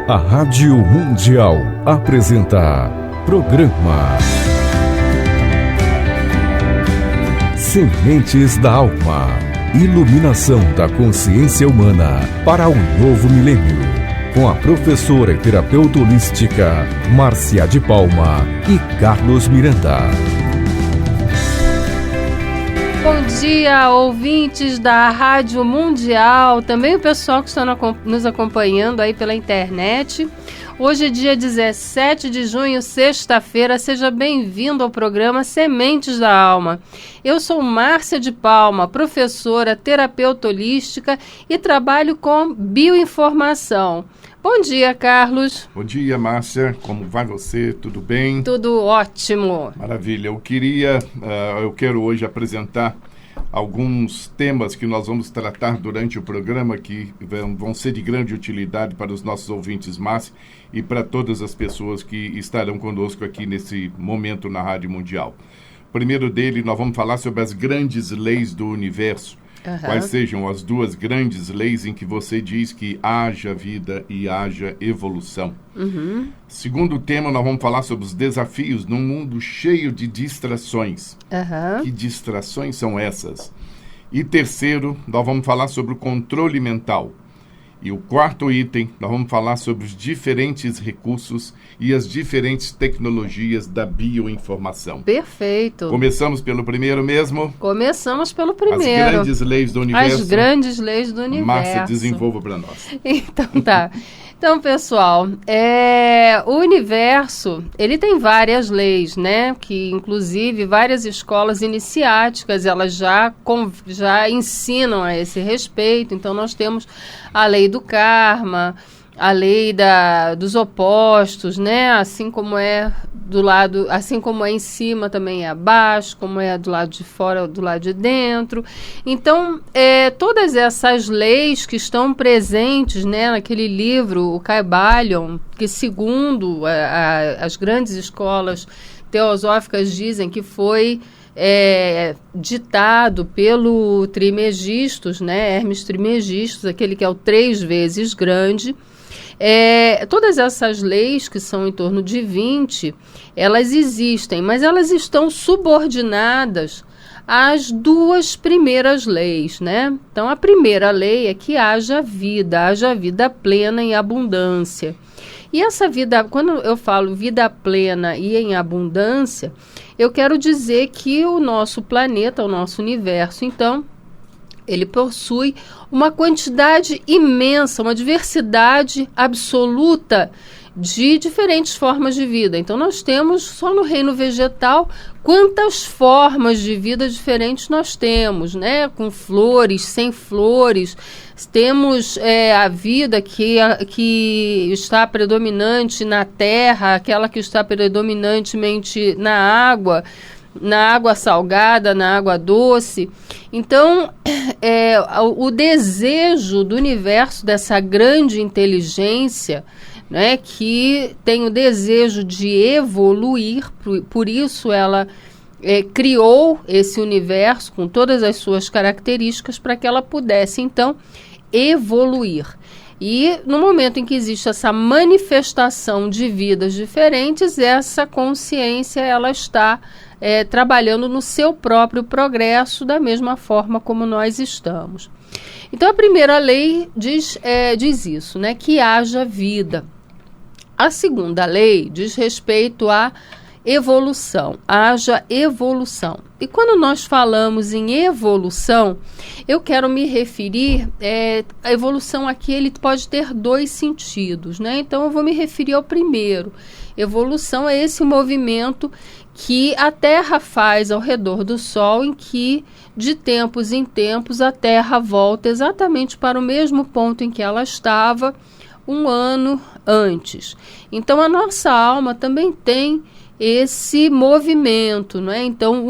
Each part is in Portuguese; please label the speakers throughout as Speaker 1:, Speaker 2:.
Speaker 1: A Rádio Mundial apresenta programa Sementes da Alma. Iluminação da consciência humana para um novo milênio. Com a professora e terapeuta holística Márcia de Palma e Carlos Miranda.
Speaker 2: Bom dia, ouvintes da Rádio Mundial, também o pessoal que está nos acompanhando aí pela internet. Hoje é dia 17 de junho, sexta-feira. Seja bem-vindo ao programa Sementes da Alma. Eu sou Márcia de Palma, professora, terapeuta holística e trabalho com bioinformação. Bom dia, Carlos.
Speaker 3: Bom dia, Márcia. Como vai você? Tudo bem?
Speaker 2: Tudo ótimo.
Speaker 3: Maravilha. Eu quero hoje apresentar alguns temas que nós vamos tratar durante o programa que vão ser de grande utilidade para os nossos ouvintes, Márcia, e para todas as pessoas que estarão conosco aqui nesse momento na Rádio Mundial. Primeiro dele, nós vamos falar sobre as grandes leis do universo. Quais sejam as duas grandes leis em que você diz que haja vida e haja evolução. Segundo tema, nós vamos falar sobre os desafios num mundo cheio de distrações. Que distrações são essas? E terceiro, nós vamos falar sobre o controle mental. E o quarto item, nós vamos falar sobre os diferentes recursos e as diferentes tecnologias da bioinformação.
Speaker 2: Perfeito.
Speaker 3: Começamos pelo primeiro mesmo?
Speaker 2: Começamos pelo primeiro.
Speaker 3: As grandes leis do universo.
Speaker 2: As grandes leis do universo.
Speaker 3: Márcia, desenvolva para nós.
Speaker 2: Então tá. Então, pessoal, o universo, ele tem várias leis, né? Que, inclusive, várias escolas iniciáticas, elas já ensinam a esse respeito. Então, nós temos a lei do karma, a lei dos opostos, né? Assim como é em cima, também é abaixo, como é do lado de fora, do lado de dentro. Então, todas essas leis que estão presentes, né, naquele livro, o Kybalion, que segundo as grandes escolas teosóficas dizem que foi ditado pelo Trimegistus, né, Hermes Trimegistus, aquele que é o 3 vezes grande. Todas essas leis, que são em torno de 20, elas existem, mas elas estão subordinadas às duas primeiras leis, né? Então, a primeira lei é que haja vida plena em abundância. E essa vida, quando eu falo vida plena e em abundância, eu quero dizer que o nosso planeta, o nosso universo, então, ele possui uma quantidade imensa, uma diversidade absoluta de diferentes formas de vida. Então, nós temos, só no reino vegetal, quantas formas de vida diferentes nós temos, né? Com flores, sem flores. Temos a vida que está predominante na terra, aquela que está predominantemente na água salgada, na água doce. Então, o desejo do universo, dessa grande inteligência, né, que tem o desejo de evoluir, por isso ela criou esse universo com todas as suas características para que ela pudesse, então, evoluir. E no momento em que existe essa manifestação de vidas diferentes, essa consciência ela está trabalhando no seu próprio progresso da mesma forma como nós estamos. Então, a primeira lei diz isso, né, que haja vida. A segunda lei diz respeito à evolução, haja evolução. E quando nós falamos em evolução, eu quero me referir, a evolução aqui ele pode ter dois sentidos, né? Então eu vou me referir ao primeiro. Evolução é esse movimento que a Terra faz ao redor do Sol, em que de tempos em tempos a Terra volta exatamente para o mesmo ponto em que ela estava um ano antes. Então a nossa alma também tem esse movimento, né? Então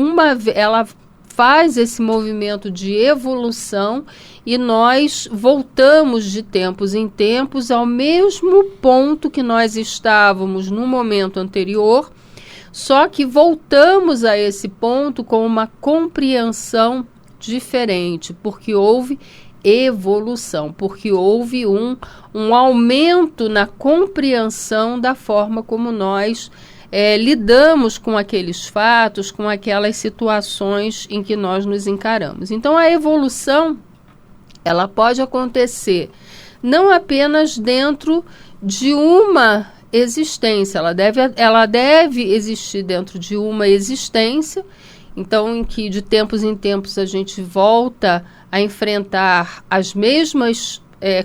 Speaker 2: ela faz esse movimento de evolução e nós voltamos de tempos em tempos ao mesmo ponto que nós estávamos no momento anterior, só que voltamos a esse ponto com uma compreensão diferente, porque houve evolução, porque houve um aumento na compreensão da forma como nós lidamos com aqueles fatos, com aquelas situações em que nós nos encaramos. Então, a evolução, ela pode acontecer não apenas dentro de uma existência, ela deve existir dentro de uma existência, então em que de tempos em tempos a gente volta a enfrentar as mesmas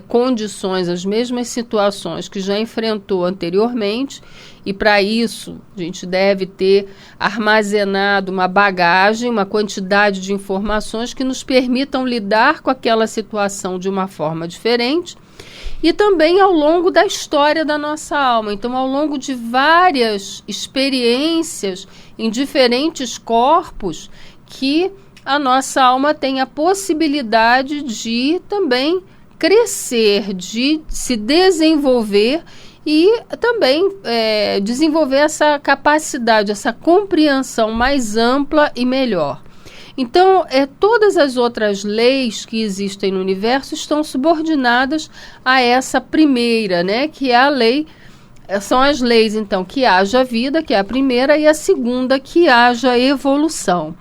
Speaker 2: condições, as mesmas situações que já enfrentou anteriormente, e para isso a gente deve ter armazenado uma bagagem, uma quantidade de informações que nos permitam lidar com aquela situação de uma forma diferente, e também ao longo da história da nossa alma. Então, ao longo de várias experiências em diferentes corpos, que a nossa alma tem a possibilidade de também crescer, de se desenvolver e também desenvolver essa capacidade, essa compreensão mais ampla e melhor. Então, todas as outras leis que existem no universo estão subordinadas a essa primeira, né? Que é a lei, são as leis, então, que haja vida, que é a primeira, e a segunda, que haja evolução.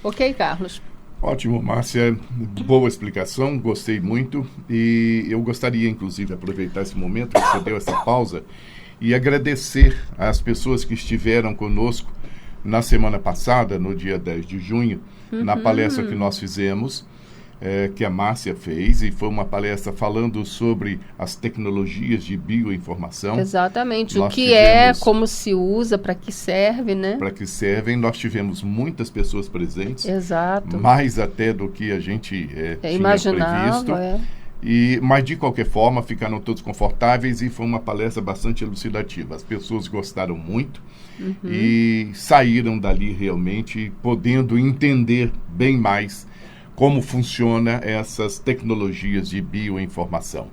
Speaker 2: Ok, Carlos?
Speaker 3: Ótimo, Márcia. Boa explicação, gostei muito. E eu gostaria, inclusive, de aproveitar esse momento que você deu essa pausa e agradecer às pessoas que estiveram conosco na semana passada, no dia 10 de junho, na palestra que nós fizemos, que a Márcia fez, e foi uma palestra falando sobre as tecnologias de bioinformação.
Speaker 2: Exatamente,
Speaker 3: nós
Speaker 2: o que tivemos, como se usa, para que serve, né? Para
Speaker 3: que servem. Nós tivemos muitas pessoas presentes.
Speaker 2: Exato.
Speaker 3: Mais até do que a gente tinha
Speaker 2: imaginava,
Speaker 3: previsto. Mas, de qualquer forma, ficaram todos confortáveis e foi uma palestra bastante elucidativa. As pessoas gostaram muito e saíram dali realmente podendo entender bem mais como funciona essas tecnologias de bioinformação.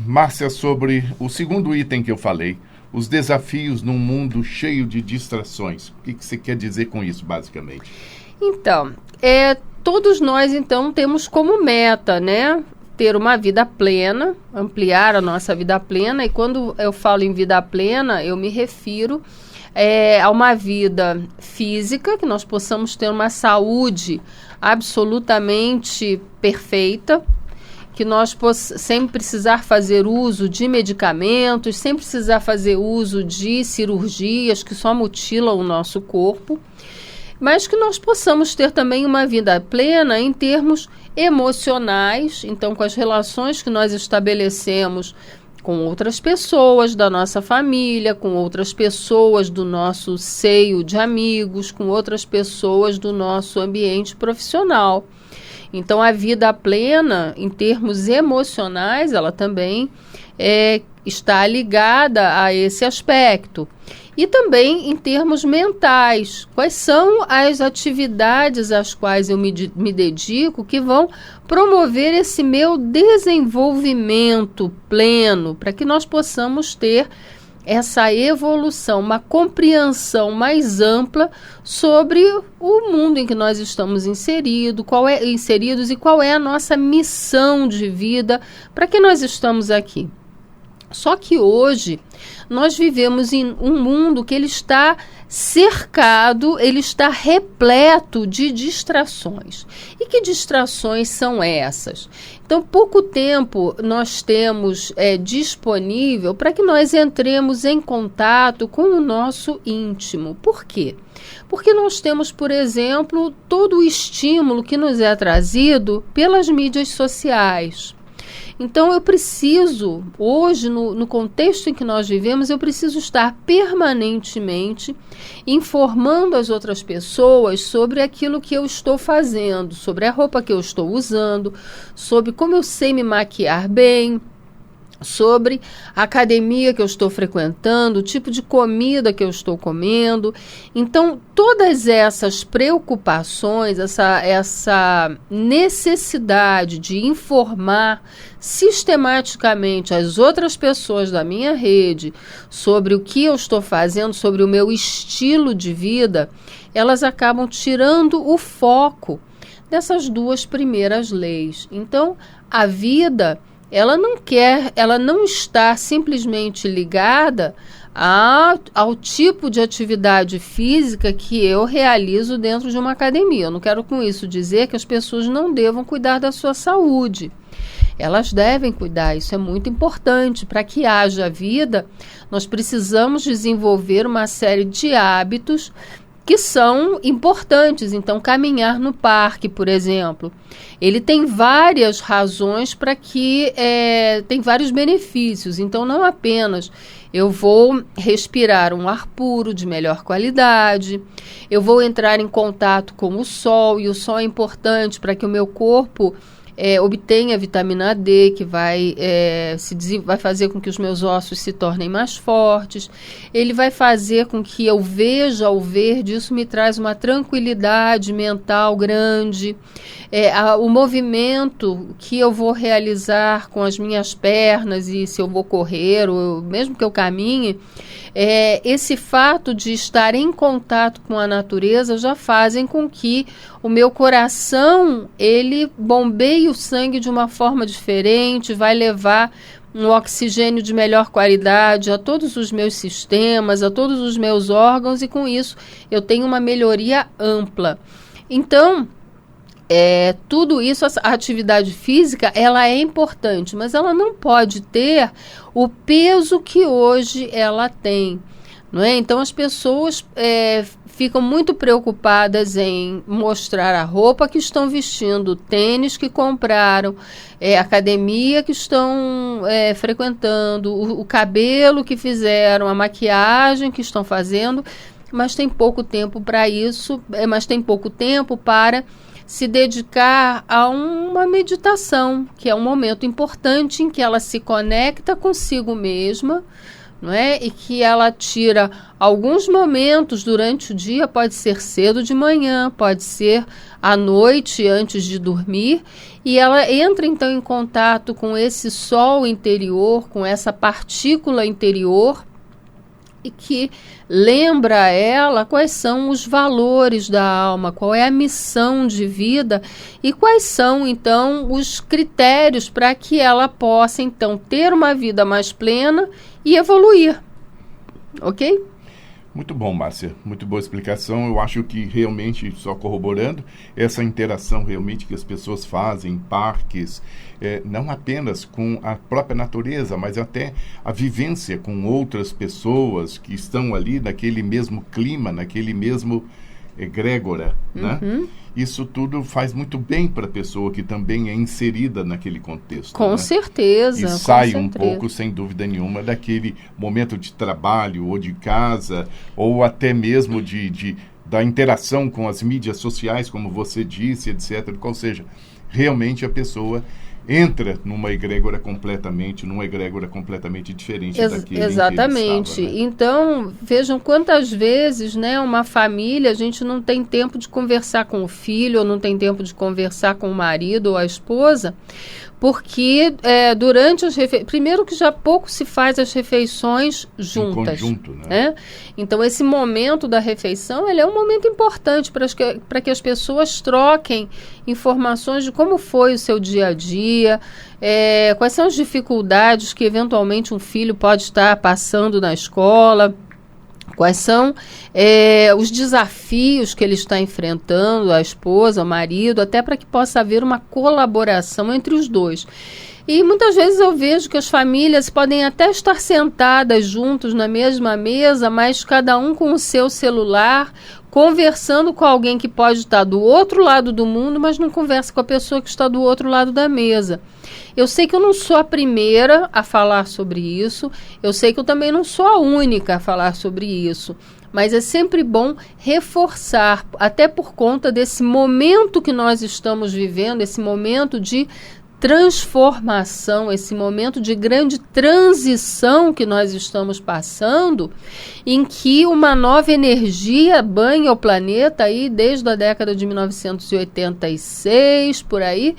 Speaker 3: Márcia, sobre o segundo item que eu falei, os desafios num mundo cheio de distrações. O que você quer dizer com isso, basicamente?
Speaker 2: Então, todos nós, então, temos como meta, né, ter uma vida plena, ampliar a nossa vida plena, e quando eu falo em vida plena, eu me refiro a uma vida física, que nós possamos ter uma saúde absolutamente perfeita, que nós sem precisar fazer uso de medicamentos, sem precisar fazer uso de cirurgias que só mutilam o nosso corpo, mas que nós possamos ter também uma vida plena em termos emocionais, então com as relações que nós estabelecemos com outras pessoas da nossa família, com outras pessoas do nosso seio de amigos, com outras pessoas do nosso ambiente profissional. Então, a vida plena, em termos emocionais, ela também está ligada a esse aspecto. E também em termos mentais, quais são as atividades às quais eu me dedico que vão promover esse meu desenvolvimento pleno, para que nós possamos ter essa evolução, uma compreensão mais ampla sobre o mundo em que nós estamos inseridos e qual é a nossa missão de vida, para que nós estamos aqui. Só que hoje nós vivemos em um mundo que ele está cercado, ele está repleto de distrações. E que distrações são essas? Então, pouco tempo nós temos disponível para que nós entremos em contato com o nosso íntimo. Por quê? Porque nós temos, por exemplo, todo o estímulo que nos é trazido pelas mídias sociais. Então, eu preciso, hoje, no contexto em que nós vivemos, eu preciso estar permanentemente informando as outras pessoas sobre aquilo que eu estou fazendo, sobre a roupa que eu estou usando, sobre como eu sei me maquiar bem, sobre a academia que eu estou frequentando, o tipo de comida que eu estou comendo. Então, todas essas preocupações, essa necessidade de informar sistematicamente as outras pessoas da minha rede sobre o que eu estou fazendo, sobre o meu estilo de vida, elas acabam tirando o foco dessas 2 primeiras leis. Então, a vida, ela não está simplesmente ligada ao tipo de atividade física que eu realizo dentro de uma academia. Eu não quero com isso dizer que as pessoas não devam cuidar da sua saúde. Elas devem cuidar, isso é muito importante. Para que haja vida, nós precisamos desenvolver uma série de hábitos que são importantes. Então, caminhar no parque, por exemplo, ele tem várias razões para que tem vários benefícios. Então, não apenas eu vou respirar um ar puro de melhor qualidade, eu vou entrar em contato com o sol, e o sol é importante para que o meu corpo obtenha vitamina D, que vai fazer com que os meus ossos se tornem mais fortes. Ele vai fazer com que eu veja o verde, isso me traz uma tranquilidade mental grande. O movimento que eu vou realizar com as minhas pernas, e se eu vou correr, ou mesmo que eu caminhe, esse fato de estar em contato com a natureza já fazem com que o meu coração, ele bombeie o sangue de uma forma diferente, vai levar um oxigênio de melhor qualidade a todos os meus sistemas, a todos os meus órgãos, e com isso eu tenho uma melhoria ampla. Então, tudo isso, a atividade física, ela é importante, mas ela não pode ter o peso que hoje ela tem, não é? Então, as pessoas ficam muito preocupadas em mostrar a roupa que estão vestindo, o tênis que compraram, a academia que estão frequentando, o cabelo que fizeram, a maquiagem que estão fazendo, mas tem pouco tempo para isso, mas tem pouco tempo para se dedicar a uma meditação, que é um momento importante em que ela se conecta consigo mesma, não é? E que ela tira alguns momentos durante o dia, pode ser cedo de manhã, pode ser à noite antes de dormir, e ela entra então em contato com esse sol interior, com essa partícula interior, e que lembra a ela quais são os valores da alma, qual é a missão de vida e quais são, então, os critérios para que ela possa, então, ter uma vida mais plena e evoluir. Ok?
Speaker 3: Muito bom, Márcia. Muito boa explicação. Eu acho que realmente, só corroborando, essa interação realmente que as pessoas fazem em parques, não apenas com a própria natureza, mas até a vivência com outras pessoas que estão ali naquele mesmo clima, naquele mesmo egrégora, né? Isso tudo faz muito bem para a pessoa que também é inserida naquele contexto.
Speaker 2: Com
Speaker 3: né?
Speaker 2: certeza.
Speaker 3: E sai um pouco, sem dúvida nenhuma, daquele momento de trabalho ou de casa, ou até mesmo da interação com as mídias sociais, como você disse, etc. Ou seja, realmente a pessoa entra numa egrégora completamente diferente daquele
Speaker 2: exatamente.
Speaker 3: Em que ele estava, né?
Speaker 2: Então, vejam quantas vezes, né, uma família, a gente não tem tempo de conversar com o filho, ou não tem tempo de conversar com o marido ou a esposa, porque durante as refeições, primeiro que já pouco se faz as refeições juntas.
Speaker 3: Em conjunto, né?
Speaker 2: Então, esse momento da refeição, ele é um momento importante para que as pessoas troquem informações de como foi o seu dia a dia, quais são as dificuldades que eventualmente um filho pode estar passando na escola, quais são os desafios que ele está enfrentando, a esposa, o marido, até para que possa haver uma colaboração entre os dois. E muitas vezes eu vejo que as famílias podem até estar sentadas juntos na mesma mesa, mas cada um com o seu celular, conversando com alguém que pode estar do outro lado do mundo, mas não conversa com a pessoa que está do outro lado da mesa. Eu sei que eu não sou a primeira a falar sobre isso, eu sei que eu também não sou a única a falar sobre isso, mas é sempre bom reforçar, até por conta desse momento que nós estamos vivendo, esse momento de transformação, esse momento de grande transição que nós estamos passando, em que uma nova energia banha o planeta aí desde a década de 1986, por aí,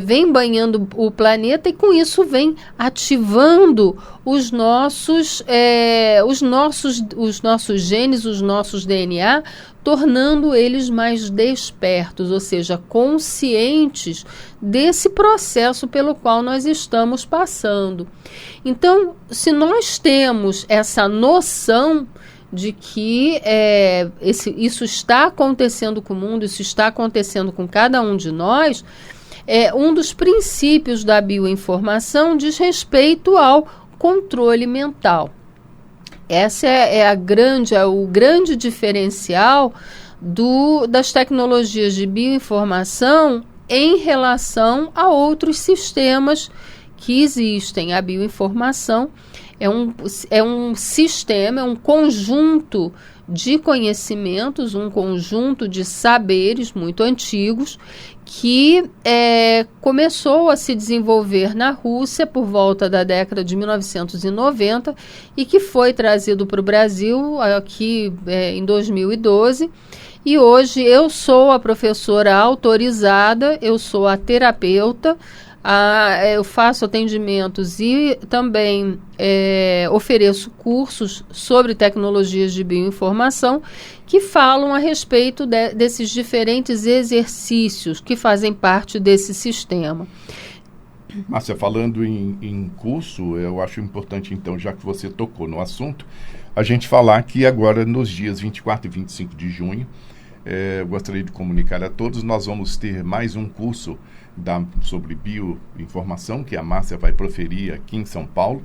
Speaker 2: vem banhando o planeta e com isso vem ativando os nossos genes, os nossos DNA, tornando eles mais despertos, ou seja, conscientes desse processo pelo qual nós estamos passando. Então, se nós temos essa noção de que isso está acontecendo com o mundo, isso está acontecendo com cada um de nós, um dos princípios da bioinformação diz respeito ao controle mental. Essa é o grande diferencial das tecnologias de bioinformação em relação a outros sistemas que existem. A bioinformação é um sistema, é um conjunto de conhecimentos, um conjunto de saberes muito antigos que começou a se desenvolver na Rússia por volta da década de 1990 e que foi trazido para o Brasil aqui em 2012. E hoje eu sou a professora autorizada, eu sou a terapeuta, eu faço atendimentos e também ofereço cursos sobre tecnologias de bioinformação que falam a respeito desses diferentes exercícios que fazem parte desse sistema.
Speaker 3: Márcia, falando em curso, eu acho importante, então, já que você tocou no assunto, a gente falar que agora, nos dias 24 e 25 de junho, eu gostaria de comunicar a todos, nós vamos ter mais um curso sobre bioinformação, que a Márcia vai proferir aqui em São Paulo.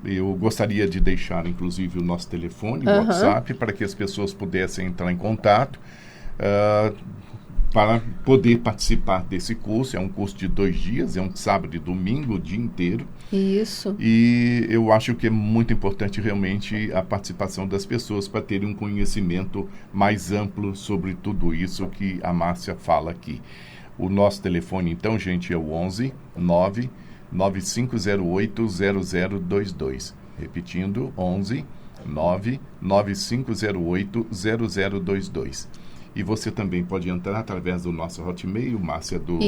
Speaker 3: Eu gostaria de deixar, inclusive, o nosso telefone, o WhatsApp, para que as pessoas pudessem entrar em contato para poder participar desse curso. É um curso de 2 dias, é um sábado e domingo, o dia inteiro.
Speaker 2: Isso.
Speaker 3: E eu acho que é muito importante realmente a participação das pessoas para terem um conhecimento mais amplo sobre tudo isso que a Márcia fala aqui. O nosso telefone, então, gente, é o 11 9 9508 0022. Repetindo, 11 9 9508 0022. E você também pode entrar através do nosso Hotmail, Márcia, do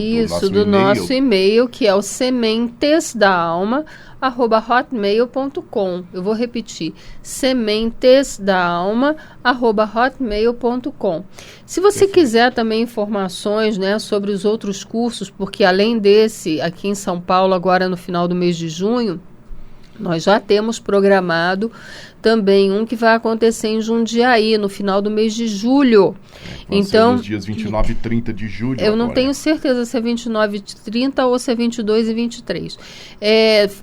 Speaker 3: nosso
Speaker 2: e-mail, que é o sementesdaalma@hotmail.com. Eu vou repetir, sementesdaalma@hotmail.com. Se você quiser também informações, né, sobre os outros cursos, porque além desse, aqui em São Paulo, agora no final do mês de junho, nós já temos programado também um que vai acontecer em Jundiaí, no final do mês de julho.
Speaker 3: Então, nos dias 29 e 30 de julho.
Speaker 2: Eu não tenho certeza se é 29 e 30 ou se é 22 e 23.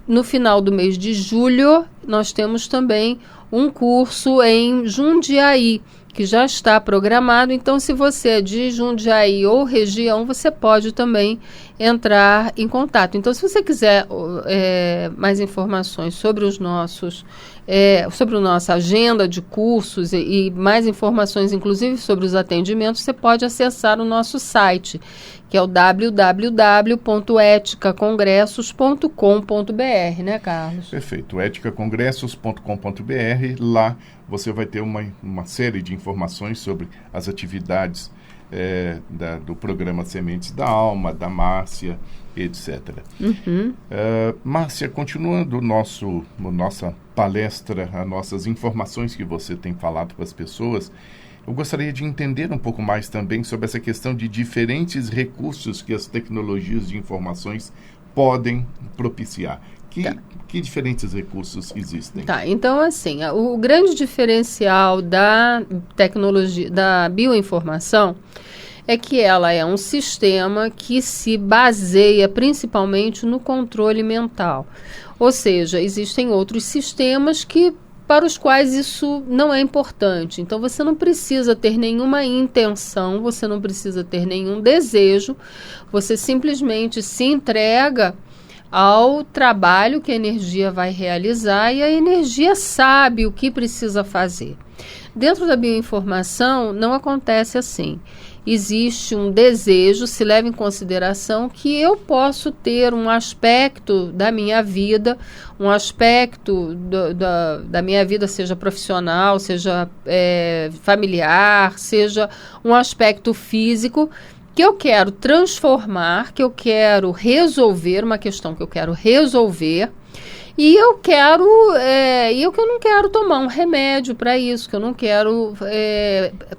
Speaker 2: No final do mês de julho, nós temos também um curso em Jundiaí, que já está programado. Então, se você é de Jundiaí ou região, você pode também entrar em contato. Então, se você quiser mais informações sobre sobre a nossa agenda de cursos e mais informações, inclusive sobre os atendimentos, você pode acessar o nosso site, que é o www.eticacongressos.com.br, né, Carlos?
Speaker 3: Perfeito, eticacongressos.com.br. Lá você vai ter uma série de informações sobre as atividades do programa Sementes da Alma, da Márcia, etc. Márcia, continuando nossa palestra, as nossas informações que você tem falado para as pessoas, eu gostaria de entender um pouco mais também sobre essa questão de diferentes recursos que as tecnologias de informações podem propiciar. Que diferentes recursos existem?
Speaker 2: Então, assim, o grande diferencial da tecnologia, da bioinformação, é que ela é um sistema que se baseia principalmente no controle mental. Ou seja, existem outros sistemas para os quais isso não é importante. Então, você não precisa ter nenhuma intenção, você não precisa ter nenhum desejo, você simplesmente se entrega ao trabalho que a energia vai realizar e a energia sabe o que precisa fazer. Dentro da bioinformação, não acontece assim. Existe um desejo, se leva em consideração que eu posso ter um aspecto da minha vida, um aspecto da minha vida, seja profissional, seja familiar, seja um aspecto físico, que eu quero transformar, que eu quero resolver, uma questão que eu quero resolver, e eu não quero tomar um remédio para isso, que eu não quero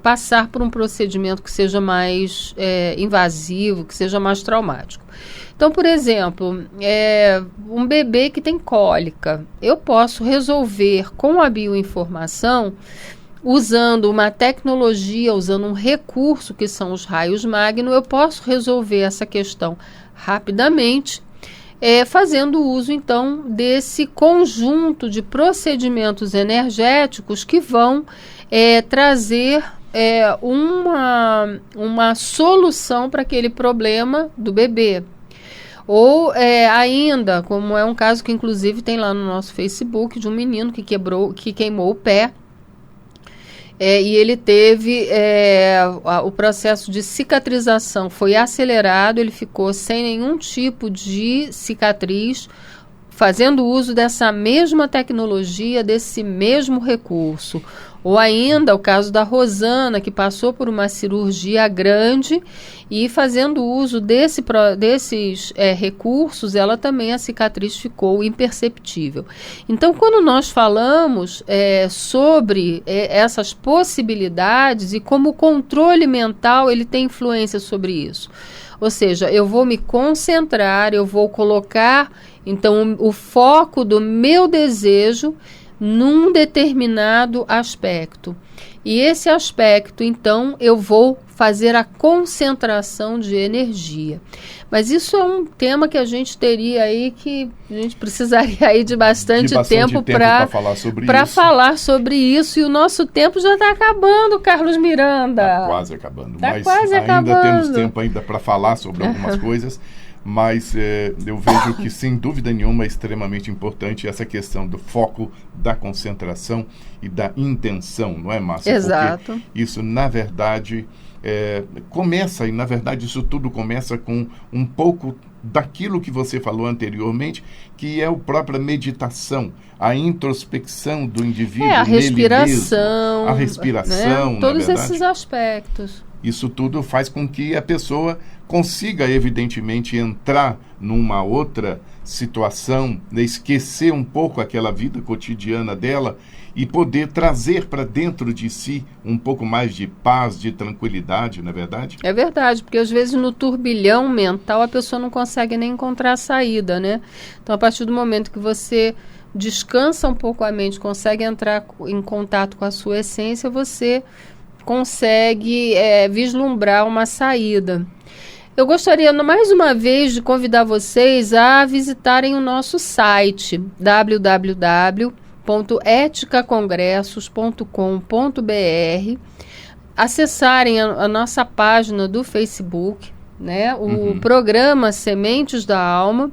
Speaker 2: passar por um procedimento que seja mais invasivo, que seja mais traumático. Então, por exemplo, um bebê que tem cólica, eu posso resolver com a bioinformação, usando uma tecnologia, usando um recurso que são os raios magno, eu posso resolver essa questão rapidamente, fazendo uso, então, desse conjunto de procedimentos energéticos que vão trazer uma solução para aquele problema do bebê. Ou ainda, como é um caso que inclusive tem lá no nosso Facebook, de um menino que queimou o pé, e ele teve o processo de cicatrização foi acelerado, ele ficou sem nenhum tipo de cicatriz, fazendo uso dessa mesma tecnologia, desse mesmo recurso. Ou ainda o caso da Rosana, que passou por uma cirurgia grande e fazendo uso desses recursos, ela também, a cicatriz ficou imperceptível. Então, quando nós falamos sobre essas possibilidades e como o controle mental ele tem influência sobre isso, ou seja, eu vou me concentrar, eu vou colocar, então, o foco do meu desejo num determinado aspecto. E esse aspecto, então, eu vou fazer a concentração de energia. Mas isso é um tema que a gente teria aí, que a gente precisaria aí de bastante tempo para falar sobre isso. E o nosso tempo já está acabando, Carlos Miranda.
Speaker 3: Está quase acabando. Mas ainda temos tempo ainda para falar sobre algumas coisas. Mas eu vejo que, sem dúvida nenhuma, é extremamente importante essa questão do foco, da concentração e da intenção, não é, Márcia?
Speaker 2: Exato.
Speaker 3: Porque isso, na verdade, começa, e na verdade isso tudo começa com um pouco daquilo que você falou anteriormente, que é a própria meditação, a introspecção do indivíduo,
Speaker 2: a respiração,
Speaker 3: a respiração,
Speaker 2: né? Todos esses aspectos.
Speaker 3: Isso tudo faz com que a pessoa consiga, evidentemente, entrar numa outra situação, né, esquecer um pouco aquela vida cotidiana dela e poder trazer para dentro de si um pouco mais de paz, de tranquilidade, não é verdade?
Speaker 2: É verdade, porque às vezes no turbilhão mental a pessoa não consegue nem encontrar a saída, né? Então, a partir do momento que você descansa um pouco a mente, consegue entrar em contato com a sua essência, você consegue vislumbrar uma saída. Eu gostaria, mais uma vez, de convidar vocês a visitarem o nosso site, www.eticacongressos.com.br, acessarem a nossa página do Facebook, né? O programa Sementes da Alma.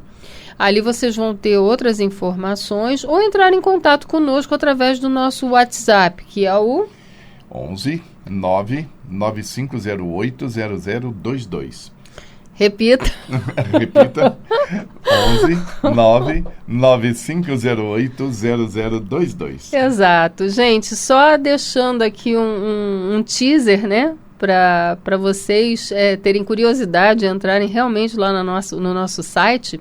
Speaker 2: Ali vocês vão ter outras informações, ou entrar em contato conosco através do nosso WhatsApp, que é o
Speaker 3: 11 99508 0022.
Speaker 2: Repita.
Speaker 3: Repita. 11 99508 0022.
Speaker 2: Exato. Gente, só deixando aqui um teaser, né? Para vocês terem curiosidade de entrarem realmente lá no nosso site.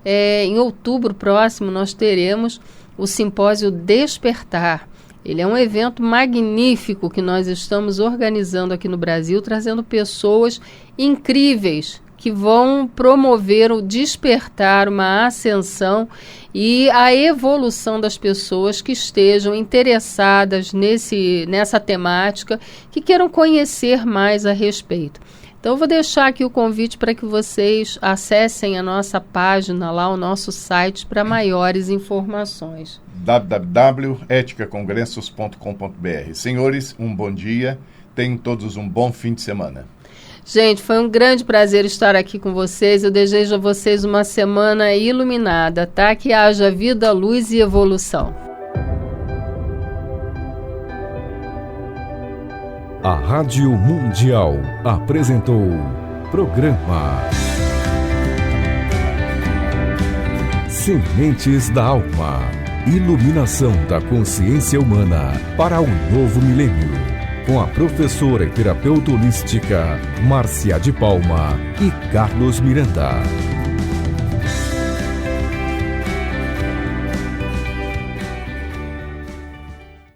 Speaker 2: Em outubro próximo nós teremos o Simpósio Despertar. Ele é um evento magnífico que nós estamos organizando aqui no Brasil, trazendo pessoas incríveis que vão promover o despertar, uma ascensão e a evolução das pessoas que estejam interessadas nessa temática, que queiram conhecer mais a respeito. Então, eu vou deixar aqui o convite para que vocês acessem a nossa página lá, o nosso site, para maiores informações.
Speaker 3: www.eticacongressos.com.br. Senhores, um bom dia. Tenham todos um bom fim de semana.
Speaker 2: Gente, foi um grande prazer estar aqui com vocês. Eu desejo a vocês uma semana iluminada, tá? Que haja vida, luz e evolução.
Speaker 1: A Rádio Mundial apresentou programa Sementes da Alma. Iluminação da consciência humana para um novo milênio. com a professora e terapeuta holística Márcia de Palma e Carlos Miranda.